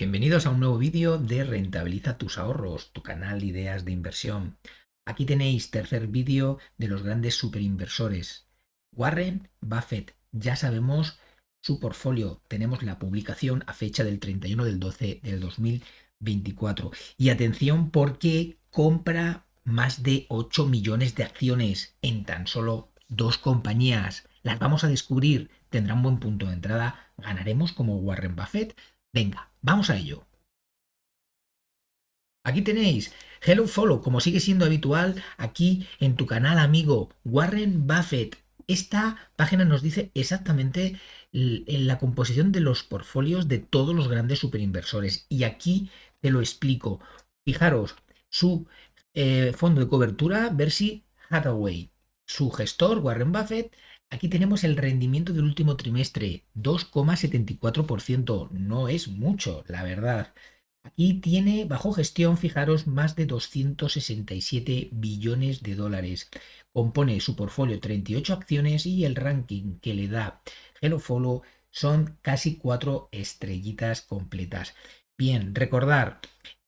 Bienvenidos a un nuevo vídeo de Rentabiliza tus ahorros, tu canal de ideas de inversión. Aquí tenéis tercer vídeo de los grandes superinversores. Warren Buffett, ya sabemos su portfolio. Tenemos la publicación a fecha del 31 del 12 del 2024. Y atención porque compra más de 8 millones de acciones en tan solo dos compañías. Las vamos a descubrir, tendrán buen punto de entrada, ganaremos como Warren Buffett. Venga, vamos a ello. Aquí tenéis Hello Follow, como sigue siendo habitual aquí en tu canal amigo Warren Buffett. Esta página nos dice exactamente en la composición de los portfolios de todos los grandes superinversores. Y aquí te lo explico. Fijaros, su fondo de cobertura, Berkshire Hathaway. Su gestor, Warren Buffett. Aquí tenemos el rendimiento del último trimestre, 2,74%. No es mucho, la verdad. Aquí tiene bajo gestión, fijaros, más de 267 billones de dólares. Compone su portfolio 38 acciones y el ranking que le da HelloFollow son casi 4 estrellitas completas. Bien, recordar,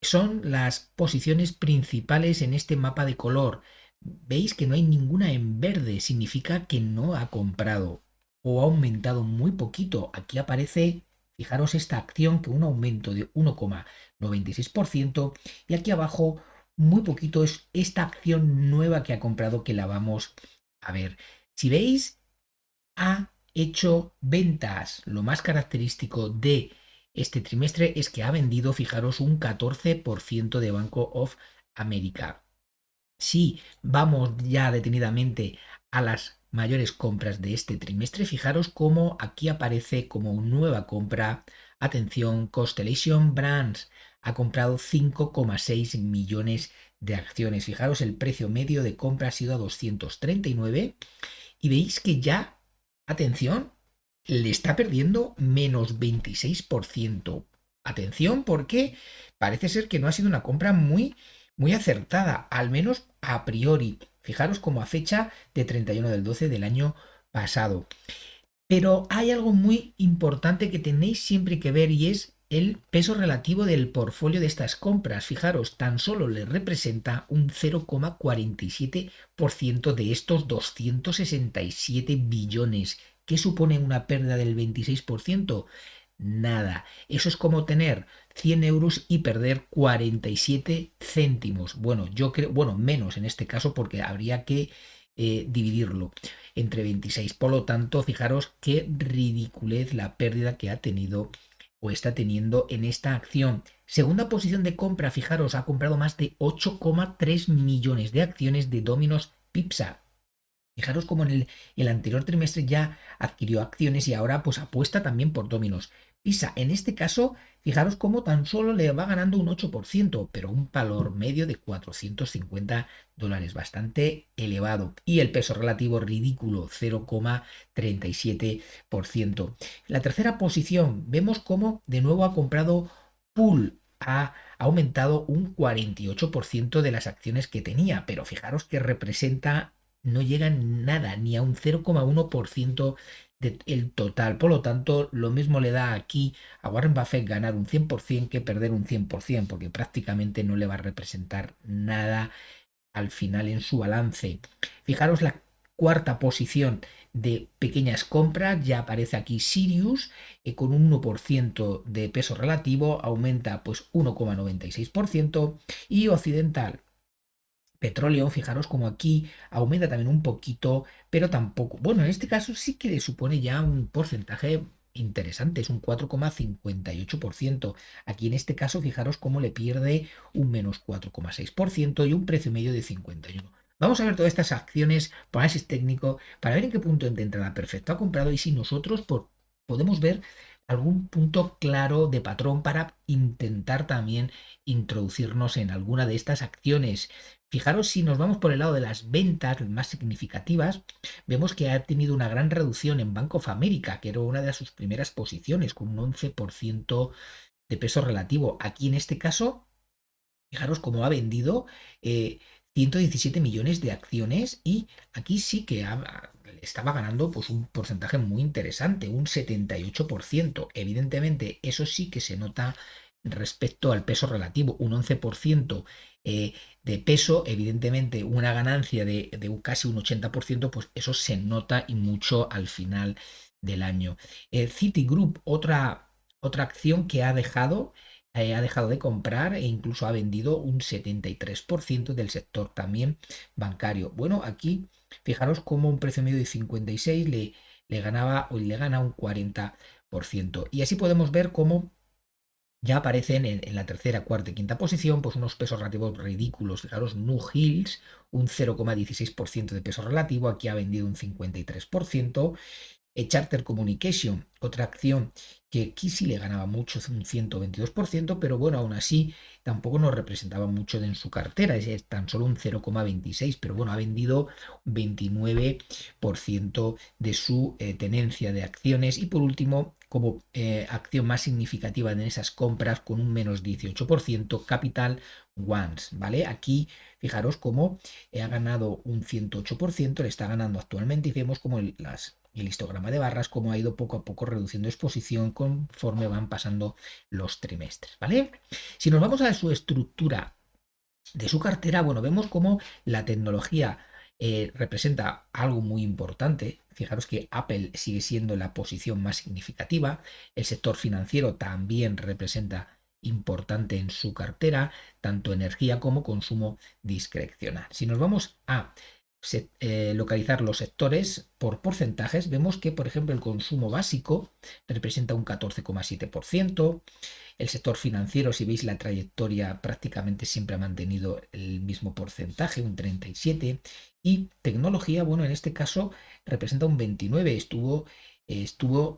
son las posiciones principales en este mapa de color. Veis que no hay ninguna en verde, significa que no ha comprado o ha aumentado muy poquito. Aquí aparece, fijaros, esta acción que un aumento de 1,96% y aquí abajo muy poquito es esta acción nueva que ha comprado que la vamos a ver. Si veis, ha hecho ventas. Lo más característico de este trimestre es que ha vendido, fijaros, un 14% de Banco of America. Si vamos ya detenidamente a las mayores compras de este trimestre, fijaros cómo aquí aparece como nueva compra. Atención, Constellation Brands ha comprado 5,6 millones de acciones. Fijaros, el precio medio de compra ha sido a 239 y veis que ya, atención, le está perdiendo menos 26%. Atención porque parece ser que no ha sido una compra muy acertada, al menos a priori. Fijaros como a fecha de 31 del 12 del año pasado. Pero hay algo muy importante que tenéis siempre que ver y es el peso relativo del portfolio de estas compras. Fijaros, tan solo le representa un 0,47% de estos 267 billones. ¿Qué supone una pérdida del 26%? Nada. Eso es como tener 100 euros y perder 47 céntimos. Bueno, yo creo, bueno, menos en este caso porque habría que dividirlo entre 26. Por lo tanto, fijaros qué ridiculez la pérdida que ha tenido o está teniendo en esta acción. Segunda posición de compra, fijaros, ha comprado más de 8,3 millones de acciones de Domino's Pizza. Fijaros como en el anterior trimestre ya adquirió acciones y ahora pues apuesta también por Domino's Pizza. En este caso, fijaros cómo tan solo le va ganando un 8%, pero un valor medio de 450 dólares, bastante elevado. Y el peso relativo ridículo, 0,37%. La tercera posición, vemos cómo de nuevo ha comprado Pool. Ha aumentado un 48% de las acciones que tenía, pero fijaros que representa no llegan nada, ni a un 0,1% del total. Por lo tanto, lo mismo le da aquí a Warren Buffett ganar un 100% que perder un 100%, porque prácticamente no le va a representar nada al final en su balance. Fijaros la cuarta posición de pequeñas compras, ya aparece aquí Sirius con un 1% de peso relativo, aumenta pues 1,96% y Occidental Petróleo, fijaros como aquí aumenta también un poquito, pero tampoco. Bueno, en este caso sí que le supone ya un porcentaje interesante, es un 4,58%. Aquí en este caso, fijaros cómo le pierde un menos 4,6% y un precio medio de 51. Vamos a ver todas estas acciones por análisis técnico para ver en qué punto de entrada perfecto ha comprado y si nosotros podemos ver algún punto claro de patrón para intentar también introducirnos en alguna de estas acciones. Fijaros, si nos vamos por el lado de las ventas más significativas, vemos que ha tenido una gran reducción en Bank of America, que era una de sus primeras posiciones, con un 11% de peso relativo. Aquí en este caso, fijaros cómo ha vendido 117 millones de acciones y aquí sí que estaba ganando pues, un porcentaje muy interesante, un 78%. Evidentemente, eso sí que se nota respecto al peso relativo, un 11% de peso, evidentemente una ganancia de casi un 80%, pues eso se nota y mucho al final del año. Citigroup, otra acción que ha dejado de comprar e incluso ha vendido un 73% del sector también bancario. Bueno, aquí fijaros cómo un precio medio de 56 le ganaba o le gana un 40%. Y así podemos ver cómo ya aparecen en la tercera, cuarta y quinta posición, pues unos pesos relativos ridículos. Fijaros, Nu Hills, un 0,16% de peso relativo, aquí ha vendido un 53%. Charter Communication, otra acción que aquí sí le ganaba mucho, un 122%, pero bueno, aún así tampoco nos representaba mucho en su cartera, es tan solo un 0,26%, pero bueno, ha vendido 29% de su tenencia de acciones. Y por último, como acción más significativa en esas compras, con un menos 18%, Capital Ones, ¿vale? Aquí fijaros cómo ha ganado un 108%, le está ganando actualmente, y vemos como el histograma de barras, como ha ido poco a poco reduciendo exposición conforme van pasando los trimestres, ¿vale? Si nos vamos a su estructura de su cartera, bueno, vemos como la tecnología representa algo muy importante. Fijaros que Apple sigue siendo la posición más significativa. El sector financiero también representa importante en su cartera, tanto energía como consumo discrecional. Si nos vamos a localizar los sectores por porcentajes, vemos que, por ejemplo, el consumo básico representa un 14,7%. El sector financiero, si veis la trayectoria, prácticamente siempre ha mantenido el mismo porcentaje, un 37%. Y tecnología, bueno, en este caso representa un 29%. Estuvo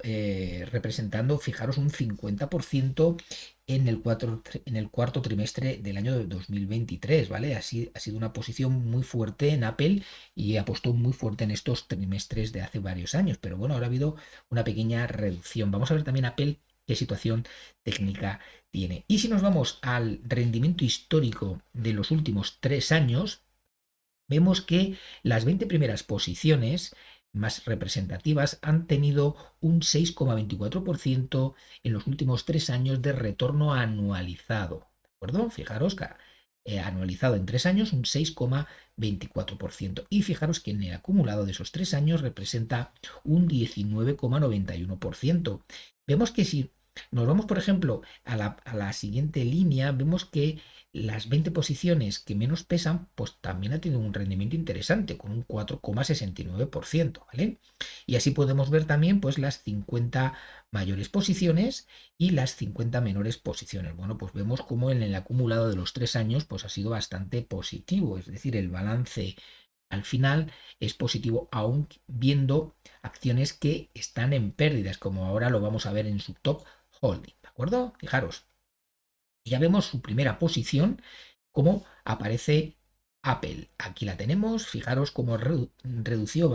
representando, fijaros, un 50% en el cuarto trimestre del año 2023, ¿vale? Así ha sido una posición muy fuerte en Apple y apostó muy fuerte en estos trimestres de hace varios años. Pero bueno, ahora ha habido una pequeña reducción. Vamos a ver también Apple qué situación técnica tiene. Y si nos vamos al rendimiento histórico de los últimos 3 años, vemos que las 20 primeras posiciones más representativas han tenido un 6,24% en los últimos 3 años de retorno anualizado. ¿De acuerdo? Fijaros que anualizado en 3 años un 6,24%. Y fijaros que en el acumulado de esos 3 años representa un 19,91%. Vemos que si nos vamos, por ejemplo, a la siguiente línea, vemos que las 20 posiciones que menos pesan, pues también ha tenido un rendimiento interesante, con un 4,69%, ¿vale? Y así podemos ver también, pues, las 50 mayores posiciones y las 50 menores posiciones. Bueno, pues vemos como en el acumulado de los 3 años, pues ha sido bastante positivo, es decir, el balance al final es positivo, aún viendo acciones que están en pérdidas, como ahora lo vamos a ver en su top holding, ¿de acuerdo? Fijaros. Y ya vemos su primera posición, cómo aparece Apple. Aquí la tenemos. Fijaros cómo ha reducido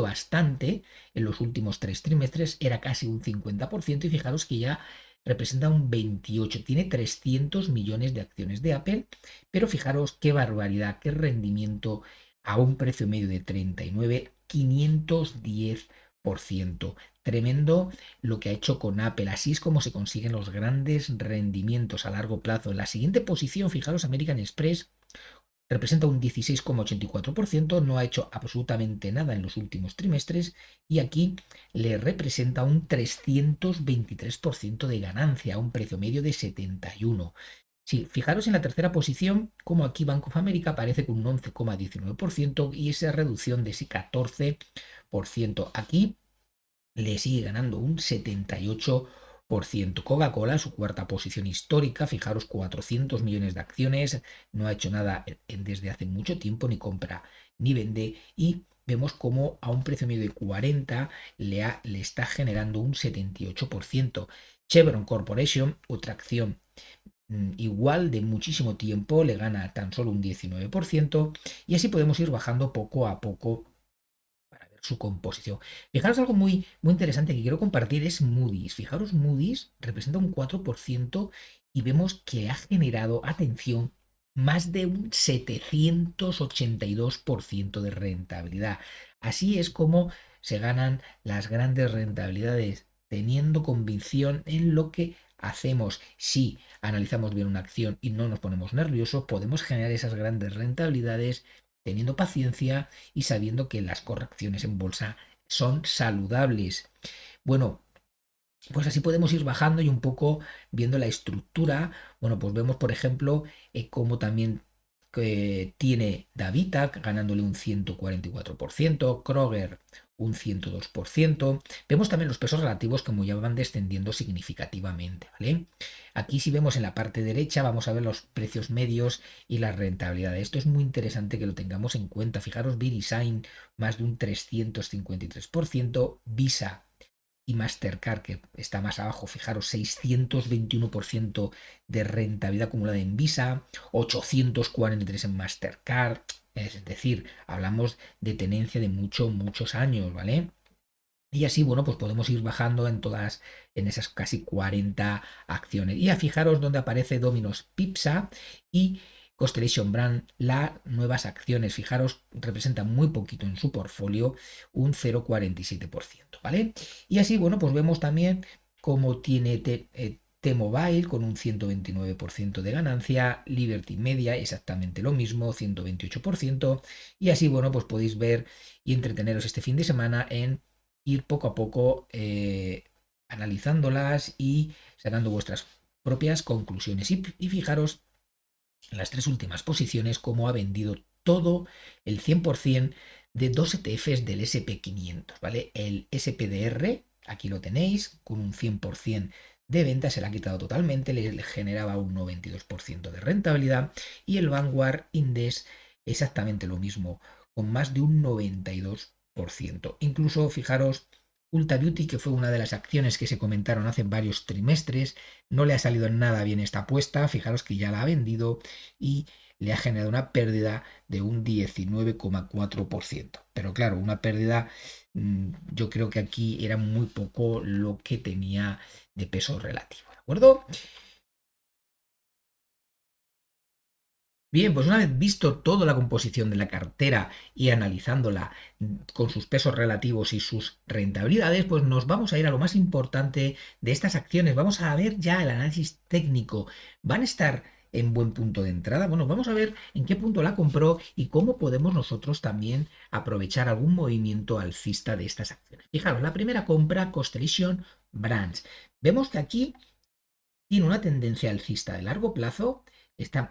bastante en los últimos 3 trimestres. Era casi un 50%, y fijaros que ya representa un 28%. Tiene 300 millones de acciones de Apple, pero fijaros qué barbaridad, qué rendimiento a un precio medio de 39, 510%. Tremendo lo que ha hecho con Apple. Así es como se consiguen los grandes rendimientos a largo plazo. En la siguiente posición, fijaros, American Express representa un 16,84%, no ha hecho absolutamente nada en los últimos trimestres, y aquí le representa un 323% de ganancia a un precio medio de 71. Sí, fijaros en la tercera posición, como aquí Bank of America aparece con un 11,19% y esa reducción de ese 14%. Aquí le sigue ganando un 78%. Coca-Cola, su cuarta posición histórica, fijaros, 400 millones de acciones, no ha hecho nada desde hace mucho tiempo, ni compra ni vende, y vemos como a un precio medio de 40 le está generando un 78%. Chevron Corporation, otra acción igual de muchísimo tiempo, le gana tan solo un 19%, y así podemos ir bajando poco a poco para ver su composición. Fijaros algo muy, muy interesante que quiero compartir, es Moody's. Fijaros, Moody's representa un 4% y vemos que ha generado, atención, más de un 782% de rentabilidad. Así es como se ganan las grandes rentabilidades, teniendo convicción en lo que hacemos, si analizamos bien una acción y no nos ponemos nerviosos, podemos generar esas grandes rentabilidades teniendo paciencia y sabiendo que las correcciones en bolsa son saludables. Bueno, pues así podemos ir bajando y un poco viendo la estructura. Bueno, pues vemos, por ejemplo, cómo también tiene Davita ganándole un 144%, Kroger un 102%. Vemos también los pesos relativos como ya van descendiendo significativamente, ¿vale? Aquí si vemos en la parte derecha vamos a ver los precios medios y la rentabilidad. Esto es muy interesante que lo tengamos en cuenta. Fijaros, Verisign más de un 353%, Visa y Mastercard, que está más abajo, fijaros, 621% de rentabilidad acumulada en Visa, 843 en Mastercard, es decir, hablamos de tenencia de muchos años, ¿vale? Y así, bueno, pues podemos ir bajando en todas, en esas casi 40 acciones. Y a fijaros dónde aparece Domino's Pizza y Constellation Brand, las nuevas acciones. Fijaros, representan muy poquito en su portfolio, un 0,47%, ¿vale? Y así, bueno, pues vemos también cómo tiene T-Mobile con un 129% de ganancia, Liberty Media exactamente lo mismo, 128%, y así, bueno, pues podéis ver y entreteneros este fin de semana en ir poco a poco analizándolas y sacando vuestras propias conclusiones. Y fijaros en las tres últimas posiciones cómo ha vendido todo el 100% de dos ETFs del SP500, ¿vale? El SPDR, aquí lo tenéis, con un 100% de venta, se la ha quitado totalmente, le generaba un 92% de rentabilidad, y el Vanguard Index exactamente lo mismo, con más de un 92%. Incluso, fijaros, Ulta Beauty, que fue una de las acciones que se comentaron hace varios trimestres, no le ha salido en nada bien esta apuesta, fijaros que ya la ha vendido y le ha generado una pérdida de un 19,4%. Pero claro, una pérdida, yo creo que aquí era muy poco lo que tenía de peso relativo, ¿de acuerdo? Bien, pues una vez visto toda la composición de la cartera y analizándola con sus pesos relativos y sus rentabilidades, pues nos vamos a ir a lo más importante de estas acciones. Vamos a ver ya el análisis técnico. ¿Van a estar en buen punto de entrada? Bueno, vamos a ver en qué punto la compró y cómo podemos nosotros también aprovechar algún movimiento alcista de estas acciones. Fijaros, la primera compra, Constellation Brands. Vemos que aquí tiene una tendencia alcista de largo plazo,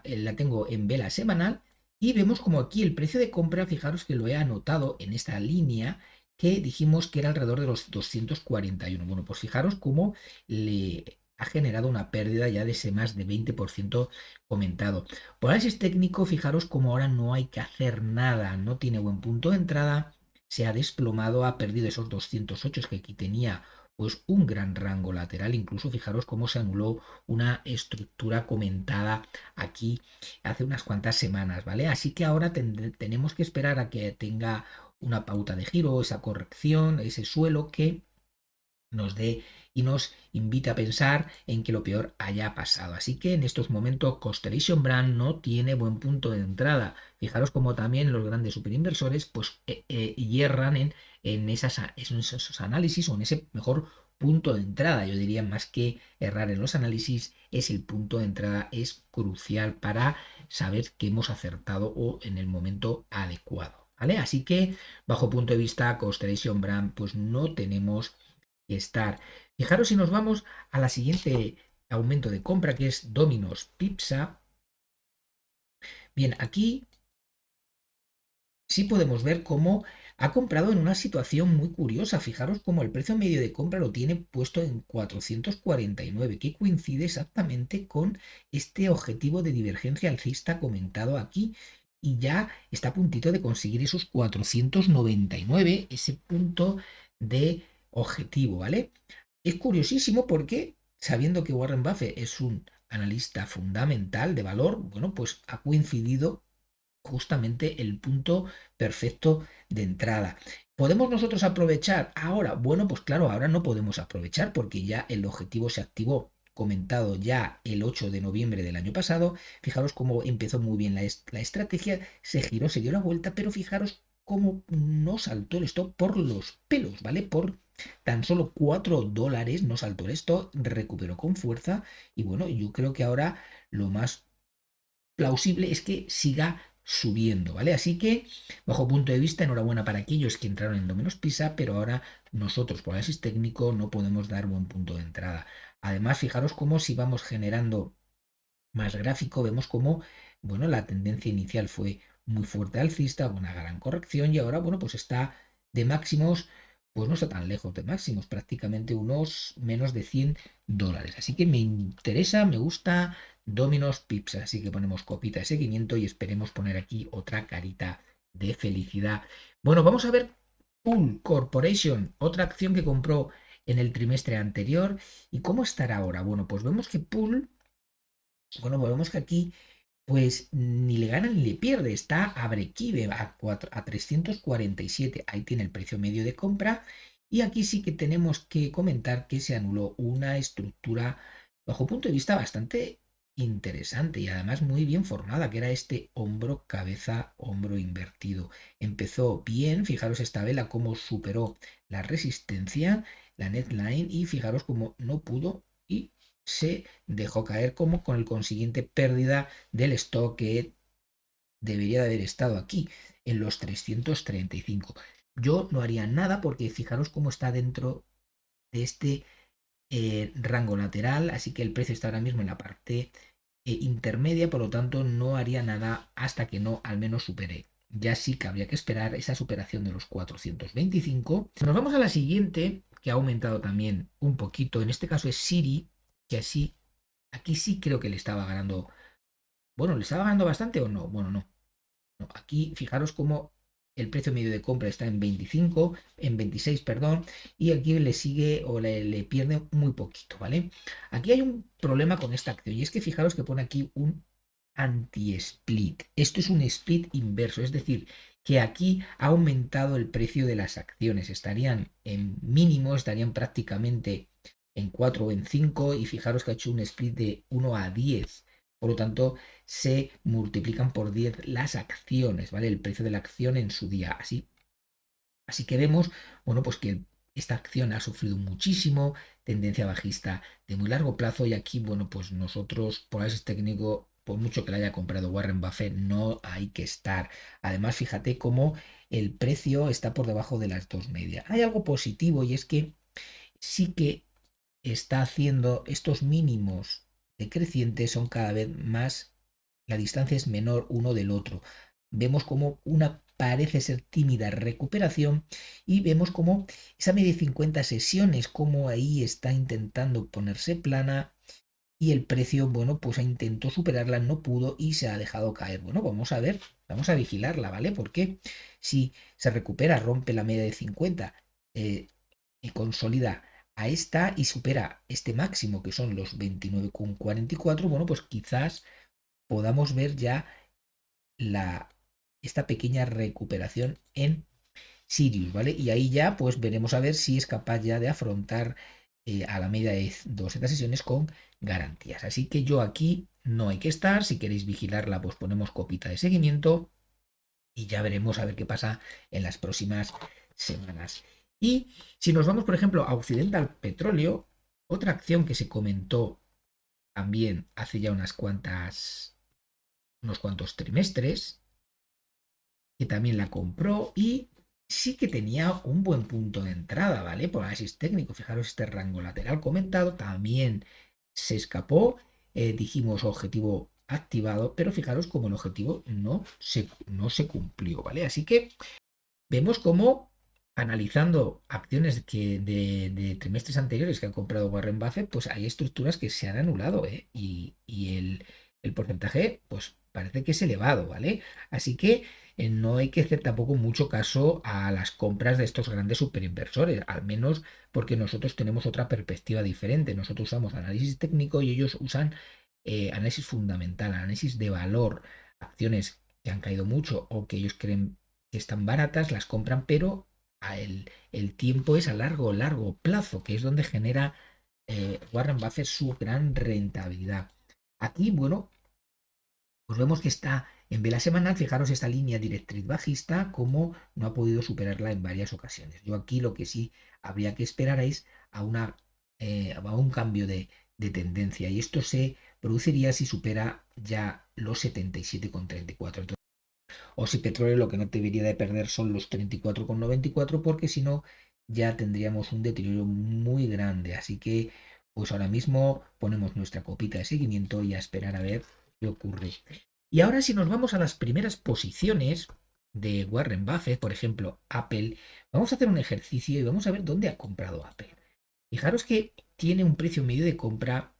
la tengo en vela semanal y vemos como aquí el precio de compra, fijaros que lo he anotado en esta línea que dijimos que era alrededor de los 241. Bueno, pues fijaros cómo le ha generado una pérdida ya de ese más de 20% comentado. Por análisis técnico, fijaros cómo ahora no hay que hacer nada, no tiene buen punto de entrada, se ha desplomado, ha perdido esos 208 que aquí tenía pues un gran rango lateral, incluso fijaros cómo se anuló una estructura comentada aquí hace unas cuantas semanas, ¿vale? Así que ahora tenemos que esperar a que tenga una pauta de giro, esa corrección, ese suelo que nos dé y nos invite a pensar en que lo peor haya pasado. Así que en estos momentos Constellation Brand no tiene buen punto de entrada. Fijaros como también los grandes superinversores pues hierran en esos análisis o en ese mejor punto de entrada. Yo diría más que errar en los análisis, es el punto de entrada, es crucial para saber que hemos acertado o en el momento adecuado. ¿Vale? Así que bajo punto de vista Constellation Brand pues no tenemos estar. Fijaros si nos vamos a la siguiente aumento de compra que es Domino's Pizza. Bien, aquí sí podemos ver cómo ha comprado en una situación muy curiosa. Fijaros cómo el precio medio de compra lo tiene puesto en 449, que coincide exactamente con este objetivo de divergencia alcista comentado aquí. Y ya está a puntito de conseguir esos 499, ese punto de objetivo, ¿vale? Es curiosísimo porque, sabiendo que Warren Buffett es un analista fundamental de valor, bueno, pues ha coincidido justamente el punto perfecto de entrada. ¿Podemos nosotros aprovechar ahora? Bueno, pues claro, ahora no podemos aprovechar porque ya el objetivo se activó, comentado ya el 8 de noviembre del año pasado. Fijaros cómo empezó muy bien la estrategia, se giró, se dio la vuelta, pero fijaros cómo no saltó el stop por los pelos, ¿vale? Por tan solo $4 no saltó el stop, recuperó con fuerza y bueno, yo creo que ahora lo más plausible es que siga subiendo, ¿vale? Así que, bajo punto de vista, enhorabuena para aquellos que entraron en Domino's Pizza, pero ahora nosotros, por análisis técnico, no podemos dar buen punto de entrada. Además, fijaros cómo si vamos generando más gráfico, vemos cómo, bueno, la tendencia inicial fue muy fuerte alcista, una gran corrección y ahora, bueno, pues está de máximos, pues no está tan lejos de máximos, prácticamente unos menos de $100. Así que me interesa, me gusta Domino's Pizza, así que ponemos copita de seguimiento y esperemos poner aquí otra carita de felicidad. Bueno, vamos a ver Pool Corporation, otra acción que compró en el trimestre anterior. ¿Y cómo estará ahora? Bueno, pues vemos que Pool, bueno, pues vemos que aquí pues ni le gana ni le pierde, está a break-even a 347, ahí tiene el precio medio de compra y aquí sí que tenemos que comentar que se anuló una estructura bajo punto de vista bastante interesante y además muy bien formada, que era este hombro, cabeza, hombro invertido. Empezó bien, fijaros esta vela cómo superó la resistencia, la neckline y fijaros cómo no pudo y se dejó caer como con el consiguiente pérdida del stock que debería de haber estado aquí en los 335. Yo no haría nada porque fijaros cómo está dentro de este rango lateral, así que el precio está ahora mismo en la parte intermedia, por lo tanto no haría nada hasta que no al menos supere. Ya sí que habría que esperar esa superación de los 425. Nos vamos a la siguiente, que ha aumentado también un poquito, en este caso es Siri, que así, aquí sí creo que le estaba ganando, bueno, le estaba ganando bastante o no, bueno, no. No, aquí fijaros cómo el precio medio de compra está en 25, en 26, perdón, y aquí le sigue o le pierde muy poquito, ¿vale? Aquí hay un problema con esta acción y es que fijaros que pone aquí un anti-split. Esto es un split inverso, es decir, que aquí ha aumentado el precio de las acciones. Estarían en mínimo, estarían prácticamente en 4 o en 5 y fijaros que ha hecho un split de 1 a 10. Por lo tanto, se multiplican por 10 las acciones, ¿vale? El precio de la acción en su día. Así que vemos, bueno, pues que esta acción ha sufrido muchísimo, tendencia bajista de muy largo plazo y aquí, bueno, pues nosotros, por análisis técnico, por mucho que la haya comprado Warren Buffett, no hay que estar. Además, fíjate cómo el precio está por debajo de las dos medias. Hay algo positivo y es que sí que está haciendo estos mínimos decrecientes son cada vez más, la distancia es menor uno del otro. Vemos como una parece ser tímida recuperación y vemos como esa media de 50 sesiones, como ahí está intentando ponerse plana y el precio, bueno, pues intentó superarla, no pudo y se ha dejado caer. Bueno, vamos a ver, vamos a vigilarla, ¿vale? Porque si se recupera, rompe la media de 50 y consolida a esta y supera este máximo que son los 29,44, bueno, pues quizás podamos ver ya la, esta pequeña recuperación en Sirius, ¿vale? Y ahí ya pues veremos a ver si es capaz ya de afrontar a la media de 200 sesiones con garantías. Así que yo aquí no hay que estar, si queréis vigilarla pues ponemos copita de seguimiento y ya veremos a ver qué pasa en las próximas semanas. Y si nos vamos, por ejemplo, a Occidental Petróleo, otra acción que se comentó también hace ya unos cuantos trimestres, que también la compró y sí que tenía un buen punto de entrada, ¿vale? Por análisis técnico, fijaros este rango lateral comentado, también se escapó, dijimos objetivo activado, pero fijaros como el objetivo no se cumplió, ¿vale? Así que vemos cómo analizando acciones de trimestres anteriores que han comprado Warren Buffett, pues hay estructuras que se han anulado, ¿eh? Y el porcentaje, pues parece que es elevado, ¿vale? Así que no hay que hacer tampoco mucho caso a las compras de estos grandes superinversores, al menos porque nosotros tenemos otra perspectiva diferente. Nosotros usamos análisis técnico y ellos usan análisis fundamental, análisis de valor, acciones que han caído mucho o que ellos creen que están baratas, las compran, pero el tiempo es a largo, largo plazo, que es donde genera Warren Buffett su gran rentabilidad. Aquí, bueno, pues vemos que está En vela semanal, fijaros esta línea directriz bajista, como no ha podido superarla en varias ocasiones. Yo aquí lo que sí habría que esperar es a, a un cambio de tendencia, y esto se produciría si supera ya los 77,34. O si petróleo lo que no debería de perder son los 34,94, porque si no ya tendríamos un deterioro muy grande. Así que pues ahora mismo ponemos nuestra copita de seguimiento y a esperar a ver qué ocurre. Y ahora si nos vamos a las primeras posiciones de Warren Buffett, por ejemplo, Apple, vamos a hacer un ejercicio y vamos a ver dónde ha comprado Apple. Fijaros que tiene un precio medio de compra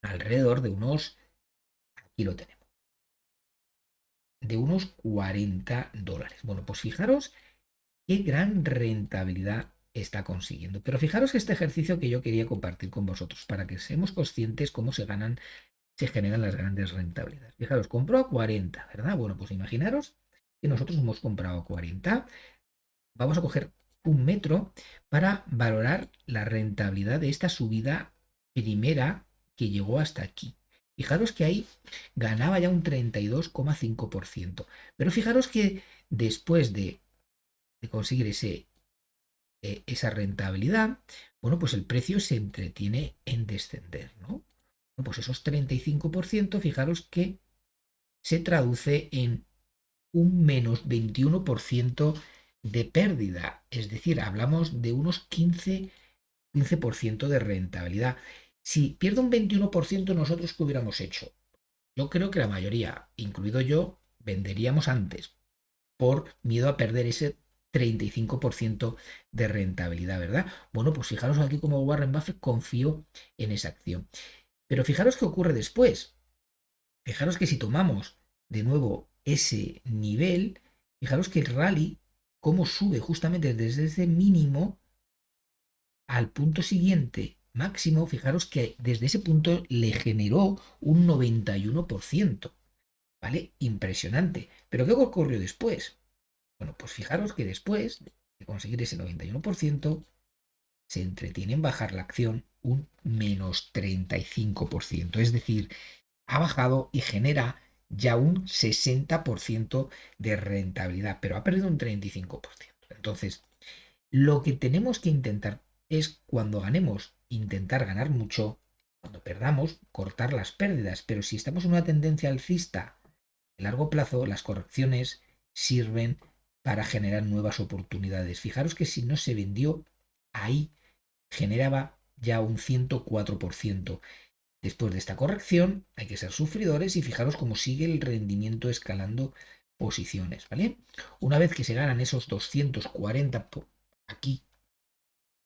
alrededor de unos, aquí lo tenemos, de unos $40. Bueno, pues fijaros qué gran rentabilidad está consiguiendo. Pero fijaros este ejercicio que yo quería compartir con vosotros para que seamos conscientes cómo se generan las grandes rentabilidades. Fijaros, compró a 40, ¿verdad? Bueno, pues imaginaros que nosotros hemos comprado a 40. Vamos a coger un metro para valorar la rentabilidad de esta subida primera que llegó hasta aquí. Fijaros que ahí ganaba ya un 32,5%. Pero fijaros que después de conseguir esa rentabilidad, bueno, pues el precio se entretiene en descender, ¿no? Bueno, pues esos 35%, fijaros que se traduce en un menos 21% de pérdida. Es decir, hablamos de unos 15% de rentabilidad. Si pierde un 21%, ¿nosotros qué hubiéramos hecho? Yo creo que la mayoría, incluido yo, venderíamos antes por miedo a perder ese 35% de rentabilidad, ¿verdad? Bueno, pues fijaros aquí como Warren Buffett confió en esa acción. Pero fijaros qué ocurre después. Fijaros que si tomamos de nuevo ese nivel, fijaros que el rally, cómo sube justamente desde ese mínimo al punto siguiente máximo, fijaros que desde ese punto le generó un 91%, ¿vale? Impresionante. Pero ¿qué ocurrió después? Bueno, pues fijaros que después de conseguir ese 91%, se entretiene en bajar la acción un menos 35%. Es decir, ha bajado y genera ya un 60% de rentabilidad, pero ha perdido un 35%. Entonces, lo que tenemos que intentar es, cuando ganemos, intentar ganar mucho; cuando perdamos, cortar las pérdidas. Pero si estamos en una tendencia alcista a largo plazo, las correcciones sirven para generar nuevas oportunidades. Fijaros que si no se vendió, ahí generaba ya un 104%. Después de esta corrección hay que ser sufridores y fijaros cómo sigue el rendimiento escalando posiciones, ¿vale? Una vez que se ganan esos 240 aquí,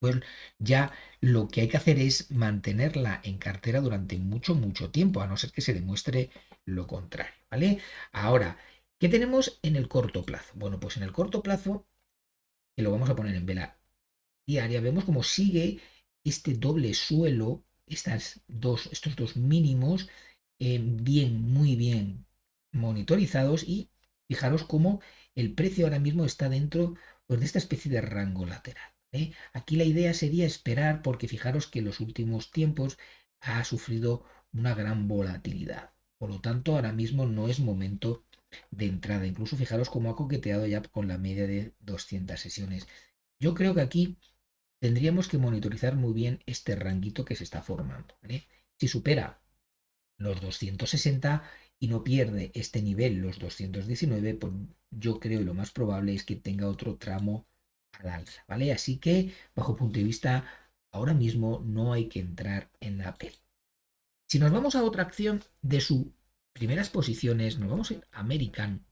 pues ya lo que hay que hacer es mantenerla en cartera durante mucho, mucho tiempo, a no ser que se demuestre lo contrario, ¿vale? Ahora, ¿qué tenemos en el corto plazo? Bueno, pues en el corto plazo, que lo vamos a poner en vela diaria, vemos cómo sigue este doble suelo, estos dos mínimos, bien, muy bien monitorizados, y fijaros cómo el precio ahora mismo está dentro, pues, de esta especie de rango lateral, ¿eh? Aquí la idea sería esperar, porque fijaros que en los últimos tiempos ha sufrido una gran volatilidad. Por lo tanto, ahora mismo no es momento de entrada. Incluso fijaros cómo ha coqueteado ya con la media de 200 sesiones. Yo creo que aquí tendríamos que monitorizar muy bien este ranguito que se está formando, ¿vale? Si supera los 260 y no pierde este nivel, los 219, pues yo creo, y lo más probable es que tenga otro tramo al alza, ¿vale? Así que, bajo punto de vista, ahora mismo no hay que entrar en Apple. Si nos vamos a otra acción de sus primeras posiciones, nos vamos a American,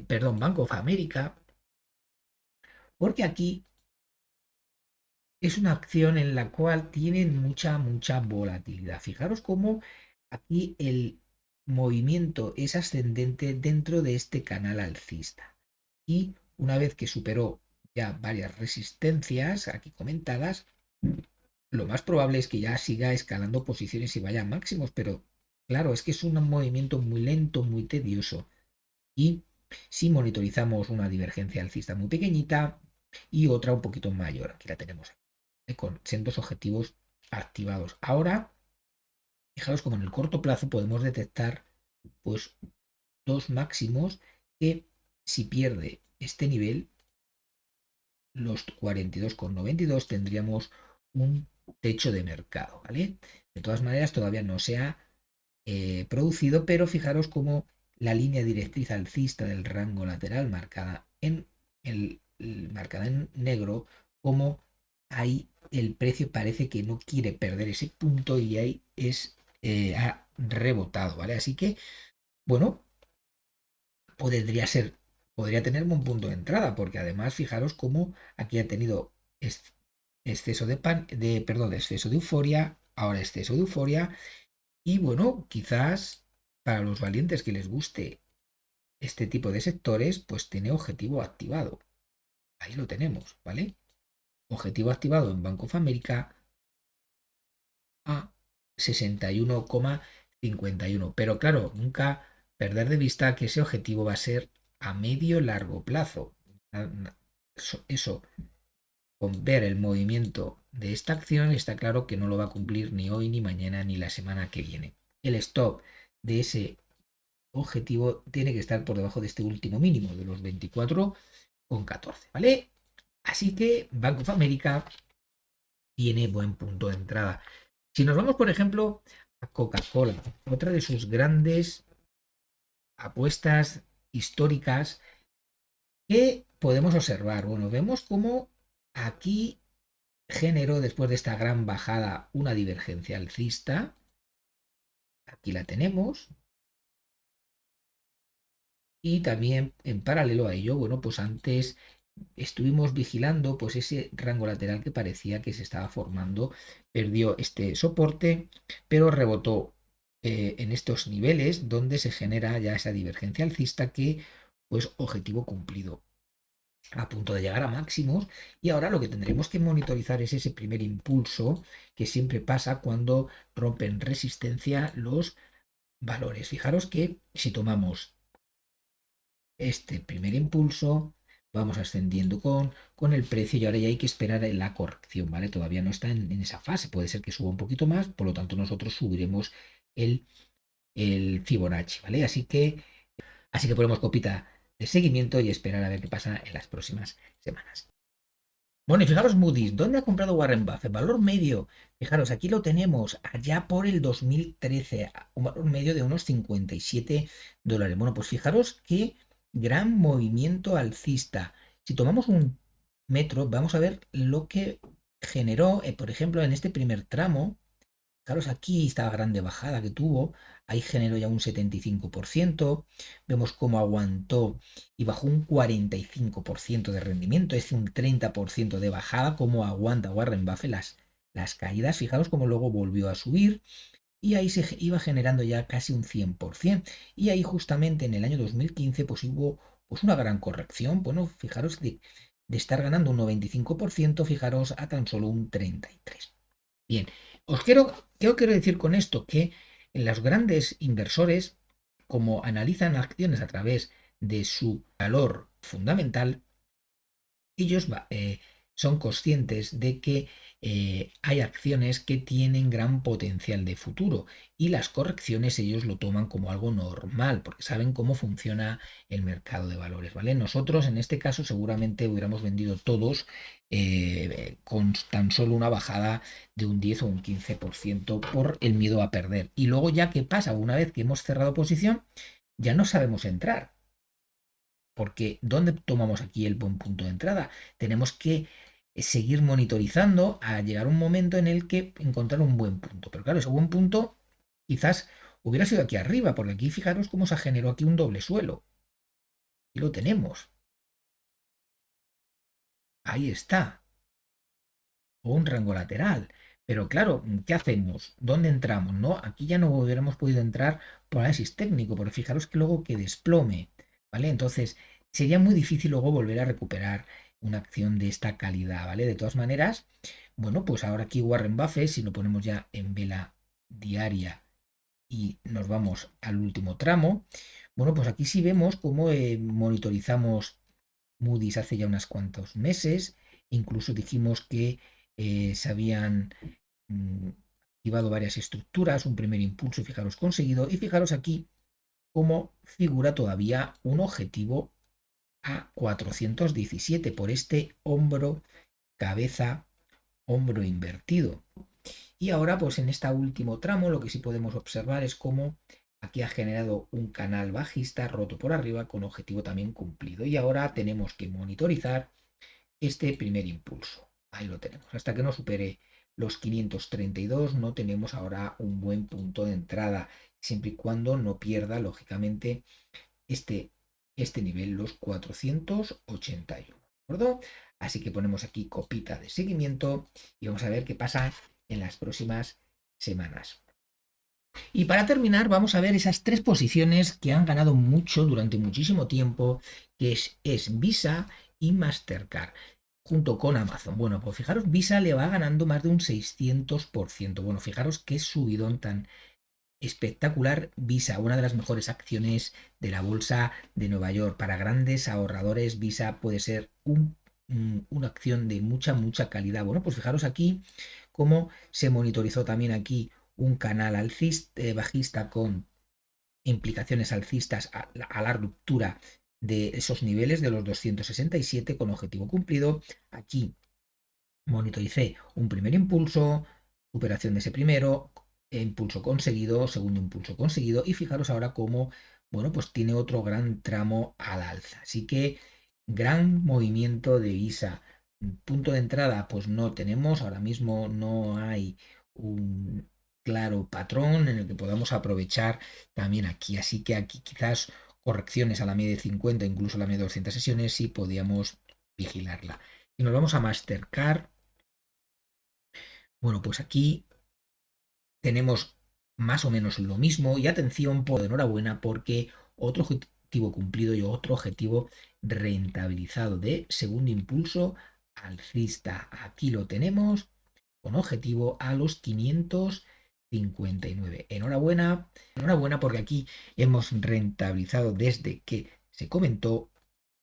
perdón, Bank of America, porque aquí es una acción en la cual tienen mucha, mucha volatilidad. Fijaros cómo aquí el movimiento es ascendente dentro de este canal alcista. Y una vez que superó ya varias resistencias aquí comentadas, lo más probable es que ya siga escalando posiciones y vaya a máximos. Pero claro, es que es un movimiento muy lento, muy tedioso. Y si monitorizamos una divergencia alcista muy pequeñita y otra un poquito mayor, aquí la tenemos, con sendos objetivos activados. Ahora, fijaros como en el corto plazo podemos detectar pues dos máximos que si pierde este nivel, los 42,92 tendríamos un techo de mercado, ¿vale? De todas maneras, todavía no se ha producido, pero fijaros cómo la línea directriz alcista del rango lateral marcada en negro, como ahí el precio parece que no quiere perder ese punto y ahí ha rebotado, ¿vale? Así que, bueno, podría ser, podría tener un punto de entrada, porque además fijaros cómo aquí ha tenido exceso de exceso de euforia, ahora exceso de euforia, y bueno, quizás para los valientes que les guste este tipo de sectores, pues tiene objetivo activado. Ahí lo tenemos, ¿vale? Objetivo activado en Bank of America a 61,51. Pero claro, nunca perder de vista que ese objetivo va a ser a medio largo plazo. Eso, con ver el movimiento de esta acción, está claro que no lo va a cumplir ni hoy, ni mañana, ni la semana que viene. El stop de ese objetivo tiene que estar por debajo de este último mínimo, de los 24,14, ¿vale? Así que Bank of America tiene buen punto de entrada. Si nos vamos, por ejemplo, a Coca-Cola, otra de sus grandes apuestas históricas que podemos observar. Bueno, vemos cómo aquí generó después de esta gran bajada una divergencia alcista. Aquí la tenemos. Y también en paralelo a ello, bueno, pues antes estuvimos vigilando pues ese rango lateral que parecía que se estaba formando, perdió este soporte, pero rebotó en estos niveles donde se genera ya esa divergencia alcista que pues objetivo cumplido a punto de llegar a máximos y ahora lo que tendremos que monitorizar es ese primer impulso que siempre pasa cuando rompen resistencia los valores. Fijaros que si tomamos este primer impulso, vamos ascendiendo con el precio y ahora ya hay que esperar la corrección, ¿vale? Todavía no está en esa fase, puede ser que suba un poquito más, por lo tanto nosotros subiremos el, el Fibonacci, ¿vale? Así que ponemos copita de seguimiento y esperar a ver qué pasa en las próximas semanas. Bueno, y fijaros Moody's, ¿dónde ha comprado Warren Buffett? Valor medio. Fijaros, aquí lo tenemos allá por el 2013, un valor medio de unos $57. Bueno, pues fijaros qué gran movimiento alcista. Si tomamos un metro, vamos a ver lo que generó, por ejemplo, en este primer tramo. Fijaros aquí esta grande bajada que tuvo, ahí generó ya un 75%, vemos cómo aguantó y bajó un 45% de rendimiento, es decir, un 30% de bajada, cómo aguanta Warren Buffett las caídas, fijaros cómo luego volvió a subir y ahí se iba generando ya casi un 100%, y ahí justamente en el año 2015 pues hubo pues una gran corrección, bueno, fijaros de estar ganando un 95%, fijaros a tan solo un 33%. Bien, ¿qué os quiero decir con esto? Que los grandes inversores, como analizan acciones a través de su valor fundamental, ellos son conscientes de que hay acciones que tienen gran potencial de futuro y las correcciones ellos lo toman como algo normal porque saben cómo funciona el mercado de valores, ¿vale? Nosotros en este caso seguramente hubiéramos vendido todos con tan solo una bajada de un 10 o un 15% por el miedo a perder. Y luego ya qué pasa, una vez que hemos cerrado posición, ya no sabemos entrar. Porque ¿dónde tomamos aquí el buen punto de entrada? Tenemos que seguir monitorizando a llegar a un momento en el que encontrar un buen punto. Pero claro, ese buen punto quizás hubiera sido aquí arriba, porque aquí fijaros cómo se generó aquí un doble suelo. Y lo tenemos. Ahí está. O un rango lateral. Pero claro, ¿qué hacemos? ¿Dónde entramos? ¿No? Aquí ya no hubiéramos podido entrar por análisis técnico, porque fijaros que luego que desplome, ¿vale? Entonces, sería muy difícil luego volver a recuperar una acción de esta calidad, ¿vale? De todas maneras, bueno, pues ahora aquí Warren Buffett, si lo ponemos ya en vela diaria y nos vamos al último tramo, bueno, pues aquí sí vemos cómo monitorizamos Moody's hace ya unos cuantos meses, incluso dijimos que se habían activado varias estructuras, un primer impulso, fijaros, conseguido, y fijaros aquí cómo figura todavía un objetivo a 417 por este hombro, cabeza, hombro invertido. Y ahora, pues en este último tramo, lo que sí podemos observar es cómo aquí ha generado un canal bajista roto por arriba con objetivo también cumplido. Y ahora tenemos que monitorizar este primer impulso. Ahí lo tenemos. Hasta que no supere los 532 no tenemos ahora un buen punto de entrada, siempre y cuando no pierda, lógicamente, este, este nivel, los 481. ¿De acuerdo? Así que ponemos aquí copita de seguimiento y vamos a ver qué pasa en las próximas semanas. Y para terminar, vamos a ver esas tres posiciones que han ganado mucho durante muchísimo tiempo, que es Visa y Mastercard, junto con Amazon. Bueno, pues fijaros, Visa le va ganando más de un 600%. Bueno, fijaros qué subidón tan espectacular. Visa, una de las mejores acciones de la bolsa de Nueva York. Para grandes ahorradores, Visa puede ser una acción de mucha calidad. Bueno, pues fijaros aquí cómo se monitorizó también aquí un canal alcista, bajista con implicaciones alcistas a la ruptura de esos niveles de los 267 con objetivo cumplido. Aquí monitoricé un primer impulso, superación de ese primero, impulso conseguido, segundo impulso conseguido, y fijaros ahora cómo, bueno, pues tiene otro gran tramo al alza. Así que gran movimiento de Visa. Punto de entrada, pues no tenemos, ahora mismo no hay un claro patrón en el que podamos aprovechar también aquí. Así que aquí quizás correcciones a la media de 50, incluso a la media de 200 sesiones, sí podíamos vigilarla. Y nos vamos a Mastercard. Bueno, pues aquí tenemos más o menos lo mismo y atención, por enhorabuena, porque otro objetivo cumplido y otro objetivo rentabilizado de segundo impulso alcista. Aquí lo tenemos con objetivo a los 559. Enhorabuena, enhorabuena porque aquí hemos rentabilizado desde que se comentó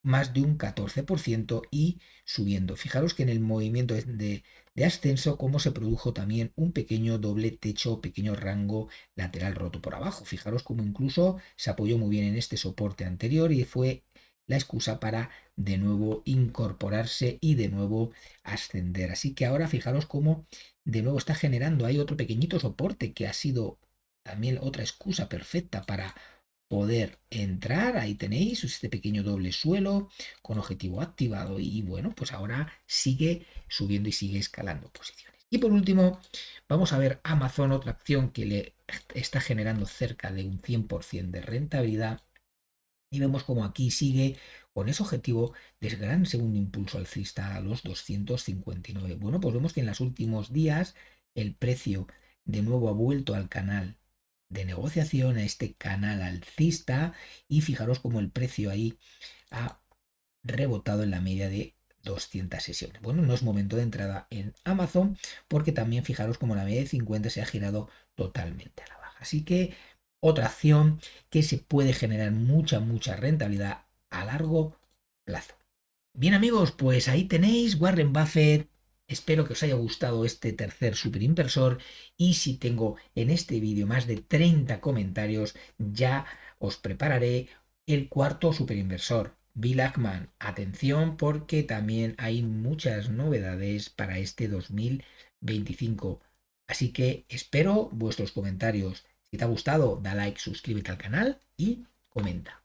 más de un 14% y subiendo. Fijaros que en el movimiento de ascenso, cómo se produjo también un pequeño doble techo, pequeño rango lateral roto por abajo. Fijaros cómo incluso se apoyó muy bien en este soporte anterior y fue la excusa para de nuevo incorporarse y de nuevo ascender. Así que ahora fijaros cómo de nuevo está generando ahí otro pequeñito soporte que ha sido también otra excusa perfecta para poder entrar. Ahí tenéis este pequeño doble suelo con objetivo activado y bueno, pues ahora sigue subiendo y sigue escalando posiciones. Y por último, vamos a ver Amazon, otra acción que le está generando cerca de un 100% de rentabilidad. Y vemos como aquí sigue con ese objetivo de gran segundo impulso alcista a los 259. Bueno, pues vemos que en los últimos días el precio de nuevo ha vuelto al canal de negociación, a este canal alcista, y fijaros como el precio ahí ha rebotado en la media de 200 sesiones. Bueno, no es momento de entrada en Amazon porque también fijaros como la media de 50 se ha girado totalmente a la baja. Así que otra acción que se puede generar mucha rentabilidad a largo plazo. Bien amigos, pues ahí tenéis Warren Buffett. Espero que os haya gustado este tercer superinversor y si tengo en este vídeo más de 30 comentarios ya os prepararé el cuarto superinversor, Bill Ackman. Atención porque también hay muchas novedades para este 2025. Así que espero vuestros comentarios. Si te ha gustado, da like, suscríbete al canal y comenta.